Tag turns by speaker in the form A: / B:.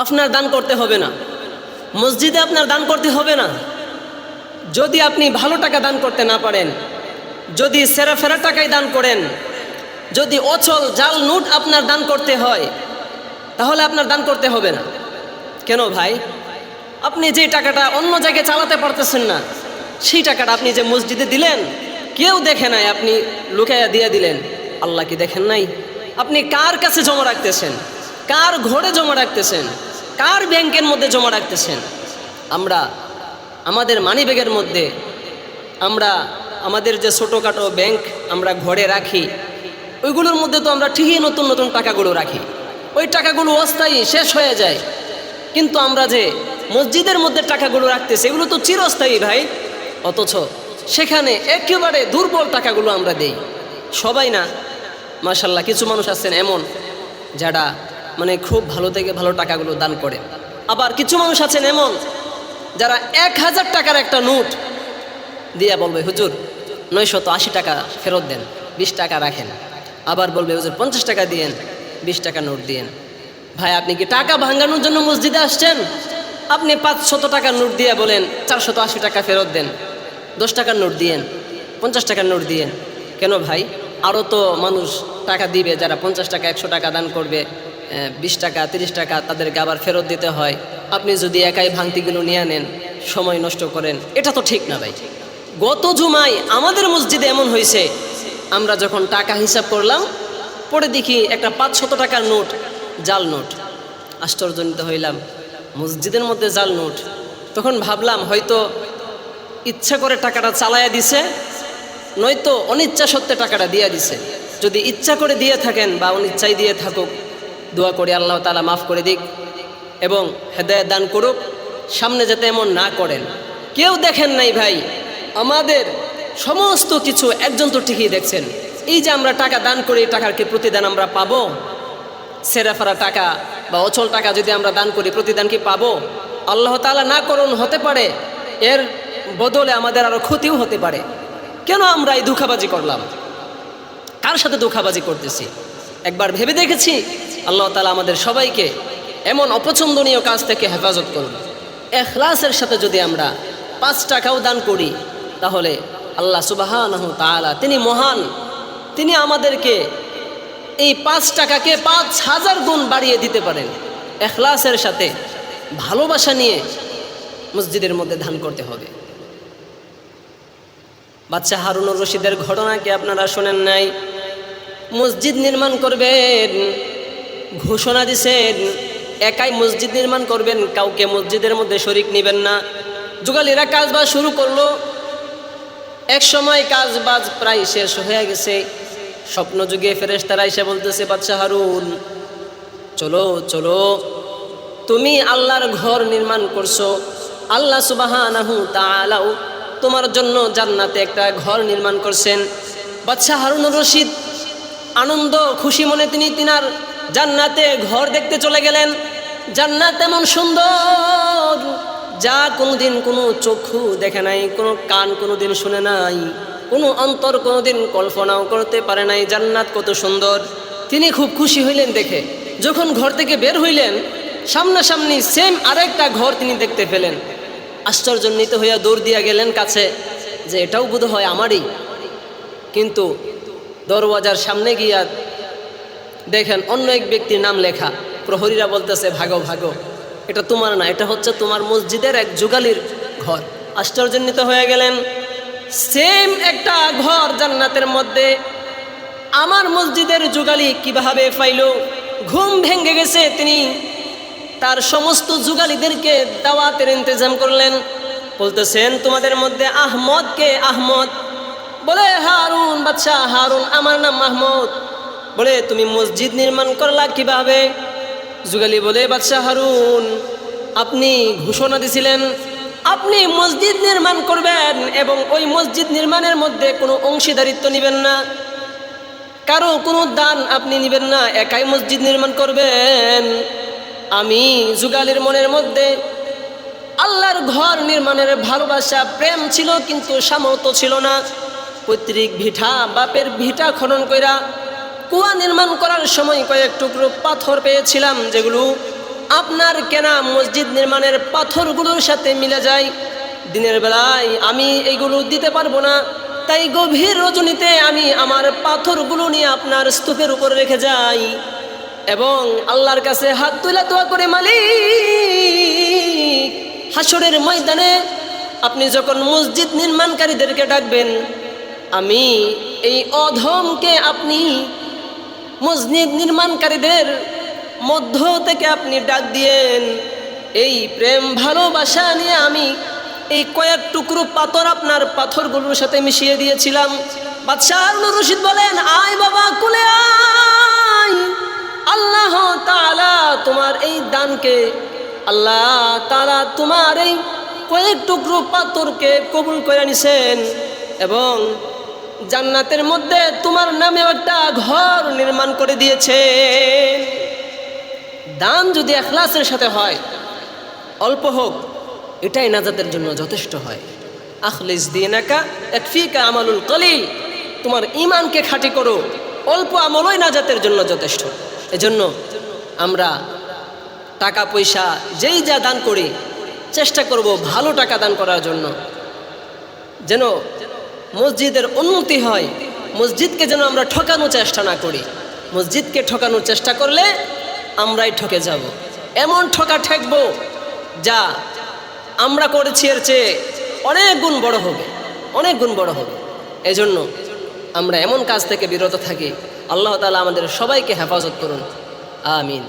A: আপনার দান করতে হবে না, মসজিদে আপনার দান করতে হবে না। যদি আপনি ভালো টাকা দান করতে না পারেন, যদি সেরা ফেরা টাকায় দান করেন, যদি অচল জাল নোট আপনার দান করতে হয়, তাহলে আপনার দান করতে হবে না। কেন ভাই? আপনি যে টাকাটা অন্য জায়গায় চালাতে পারতেছেন না, সেই টাকাটা আপনি যে মসজিদে দিলেন, কেউ দেখে নাই, আপনি লুকাইয়া দিয়ে দিলেন। আল্লাহ কি দেখেন নাই? আপনি কার কাছে জমা রাখতেছেন, কার ঘরে জমা রাখতেছেন, কার ব্যাংকের মধ্যে জমা রাখতেছেন? আমরা আমাদের মানিব্যাগের মধ্যে, আমরা আমাদের যে ছোটোখাটো ব্যাংক আমরা ঘরে রাখি, ওইগুলোর মধ্যে তো আমরা ঠিকই নতুন নতুন টাকাগুলো রাখি। ওই টাকাগুলো অস্থায়ী, শেষ হয়ে যায়। কিন্তু আমরা যে মসজিদের মধ্যে টাকাগুলো রাখতেছি, এগুলো তো চিরস্থায়ী ভাই। অথচ সেখানে একেবারে দুর্বল টাকাগুলো আমরা দেই। সবাই না, মাশাআল্লাহ, কিছু মানুষ আছেন এমন যারা মানে খুব ভালো থেকে ভালো টাকাগুলো দান করে। আবার কিছু মানুষ আছেন এমন যারা 1000 টাকার একটা নোট দিয়া বলবে, হুজুর 980 টাকা ফেরত দেন, 20 টাকা রাখেন। আবার বলবে, হুজুর 50 টাকা দিয়েন, 20 টাকা নোট দিয়েন। ভাই, আপনি কি টাকা ভাঙানোর জন্য মসজিদে আসছেন? আপনি 500 টাকার নোট দিয়ে বলেন 480 টাকা ফেরত দেন, 10 টাকার নোট দিয়েন, 50 টাকার নোট দিয়েন। কেন ভাই? আরও তো মানুষ টাকা দিবে যারা 50 টাকা 100 টাকা দান করবে, 20 টাকা 30 টাকা তাদেরকে আবার ফেরত দিতে হয়। আপনি যদি একাই ভাঙতিগুলো নিয়ে নেন, সময় নষ্ট করেন, এটা তো ঠিক না ভাই। গত জুমায় আমাদের মসজিদে এমন হয়েছে, আমরা যখন টাকা হিসাব করলাম, পরে দেখি একটা 500 টাকার নোট, জাল নোট। আশ্চর্যজনিত হইলাম, মসজিদের মধ্যে জাল নোট। তখন ভাবলাম হয়তো ইচ্ছা করে টাকাটা চালাইয়া দিছে, নয়তো অনিচ্ছা সত্ত্বে টাকাটা দিয়ে দিছে। যদি ইচ্ছা করে দিয়ে থাকেন বা অনিচ্ছায় দিয়ে থাকুক, দোয়া করে আল্লাহ তাআলা মাফ করে দিক এবং হেদায়েত দান করুক, সামনে যাতে এমন না করেন। কেউ দেখেন নাই ভাই, আমাদের সমস্ত কিছু একজন তো ঠিকই দেখছেন। এই যে আমরা টাকা দান করি, টাকার কি প্রতিদান আমরা পাবো? সেরাফারা টাকা বা অচল টাকা যদি আমরা দান করি, প্রতিদান কি পাবো? আল্লাহ তাআলা না করুন, হতে পারে এর বদলে আমাদের আরো ক্ষতিও হতে পারে। কেন আমরা এই ধোঁকাবাজি করলাম? কার সাথে ধোঁকাবাজি করতেছি? একবার ভেবে দেখেছি? আল্লাহ তাআলা আমাদের সবাইকে এমন অপছন্দনীয় কাজ থেকে হেফাজত করুন। ইখলাসের সাথে যদি আমরা 5 টাকাও দান করি, তাহলে আল্লাহ সুবহানাহু তাআলা তিনি মহান, তিনি আমাদেরকে এই 5 টাকাকে 5000 গুণ বাড়িয়ে দিতে পারেন। ইখলাসের সাথে ভালোবাসা নিয়ে মসজিদের মধ্যে দান করতে হবে। বাদশা হারুনুর রশিদের ঘটনা কি আপনারা শোনেন নাই? মসজিদ নির্মাণ করবেন, ঘোষণা দিছেন, একাই মসজিদ নির্মাণ করবেন, কাউকে মসজিদের মধ্যে শরিক নেবেন না। যুগালীরা কাজবাজ শুরু করলো। এক সময় কাজবাজ প্রায় শেষ হয়ে গেছে। স্বপ্ন যুগে ফেরেশতারা এসে বলতেছে, বাদশা হারুন, চলো চলো, তুমি আল্লাহর ঘর নির্মাণ করছো, আল্লাহ সুবহানাহু তাআলাও তোমার জন্য জান্নাতে একটা ঘর নির্মাণ করছেন। বাদশা হারুনুর রশিদ আনন্দ খুশি মনে তিনি তিনার জান্নাতে ঘর দেখতে চলে গেলেন। জান্নাত এমন সুন্দর, যা কোনোদিন কোনো চক্ষু দেখে নাই, কোনো কান কোনোদিন শুনে নাই, কোনো অন্তর কোনোদিন কল্পনাও করতে পারে নাই জান্নাত কত সুন্দর। তিনি খুব খুশি হইলেন দেখে। যখন ঘর থেকে বের হইলেন, সামনাসামনি সেম আরেকটা ঘর তিনি দেখতে পেলেন। আশ্চর্যান্বিত হইয়া দৌড় দিয়া গেলেন কাছে, যে এটাও বোধ হয় আমারই। কিন্তু দরওয়াজার সামনে গিয়া দেখেন অন্য এক ব্যক্তির নাম লেখা। প্রহরীরা বলতেছে, ভাগো ভাগো, এটা তোমার না, এটা হচ্ছে তোমার মসজিদের এক যুগালীর ঘর। আশ্চর্যান্বিত হয়ে গেলেন, সেম একটা ঘর জান্নাতের মধ্যে আমার মসজিদের যুগালী কিভাবে পাইল? ঘুম ভেঙে গেছে। তিনি তার সমস্ত যুগালীদেরকে দাওয়াতের ইন্তজাম করলেন। বলতেছেন, তোমাদের মধ্যে আহমদ কে? আহমদ বলে, হারুন, বাদশাহ হারুন, আমার নাম মাহমুদ। বলে, তুমি মসজিদ নির্মাণ করলা কিভাবে? যুগালী বলে, বাদশাহ হারুন, আপনি ঘোষণা দিছিলেন আপনি মসজিদ নির্মাণ করবেন এবং ওই মসজিদ নির্মাণের মধ্যে কোনো অংশীদারিত্ব নেবেন না, কারো কোনো দান আপনি নেবেন না, একাই মসজিদ নির্মাণ করবেন। আমি যুগালীর মনের মধ্যে আল্লাহর ঘর নির্মাণের ভালোবাসা প্রেম ছিল, কিন্তু সামর্থ্য ছিল না। পৈতৃক ভিটা, বাপের ভিটা খনন কইরা কুয়া নির্মাণ করার সময় কয়েক টুকরো পাথর পেয়েছিলাম, যেগুলো আপনার কেনা মসজিদ নির্মাণের পাথরগুলোর সাথে মিলে যায়। দিনের বেলায় আমি এইগুলো দিতে পারবো না, তাই গভীর রজনীতে আমি আমার পাথরগুলো নিয়ে আপনার স্তূপের উপর রেখে যাই এবং আল্লাহর কাছে হাত তুলে দোয়া করে, মালিক, হাসরের ময়দানে আপনি যখন মসজিদ নির্মাণকারীদেরকে ডাকবেন, আমি এই অধমকে আপনি মসজিদ নির্মাণকারীদের মধ্য থেকে আপনি ডাক দিয়েন। এই প্রেম ভালোবাসা নিয়ে আমি এই কয়েক টুকরো পাথর আপনার পাথরগুলোর সাথে মিশিয়ে দিয়েছিলাম। বাদশাহ হারুনুর রশিদ বলেন, আয় বাবা, কুলে আয়। আল্লাহ তাআলা তোমার এই দানকে, আল্লাহ তাআলা তোমার এই কয়েক টুকরো পাথরকে কবুল করে নিছেন এবং জান্নাতের মধ্যে তোমার নামে একটা ঘর নির্মাণ করে দিয়েছেন। দান যদি ইখলাসের সাথে হয়, অল্প হোক, এটাই নাজাতের জন্য যথেষ্ট হয়। আখলিস দীনাকা ইয়াকফিকা আমালুল কলিল, তোমার ঈমানকে খাঁটি করো, অল্প আমলই নাজাতের জন্য যথেষ্ট। এজন্য আমরা টাকা পয়সা যেই যা দান করি, চেষ্টা করব ভালো টাকা দান করার জন্য, যেন মসজিদের উন্নতি হয়। মসজিদকে যেন আমরা ঠকানোর চেষ্টা না করি। মসজিদকে ঠকানোর চেষ্টা করলে আমরাই ঠকে যাব। এমন ঠকা ঠেকবো যা আমরা করেছি এর চেয়ে অনেক গুণ বড় হবে, অনেক গুণ বড় হবে। এজন্য আমরা এমন কাজ থেকে বিরত থাকি। আল্লাহ তাআলা আমাদের সবাইকে হেফাজত করুন, আমিন।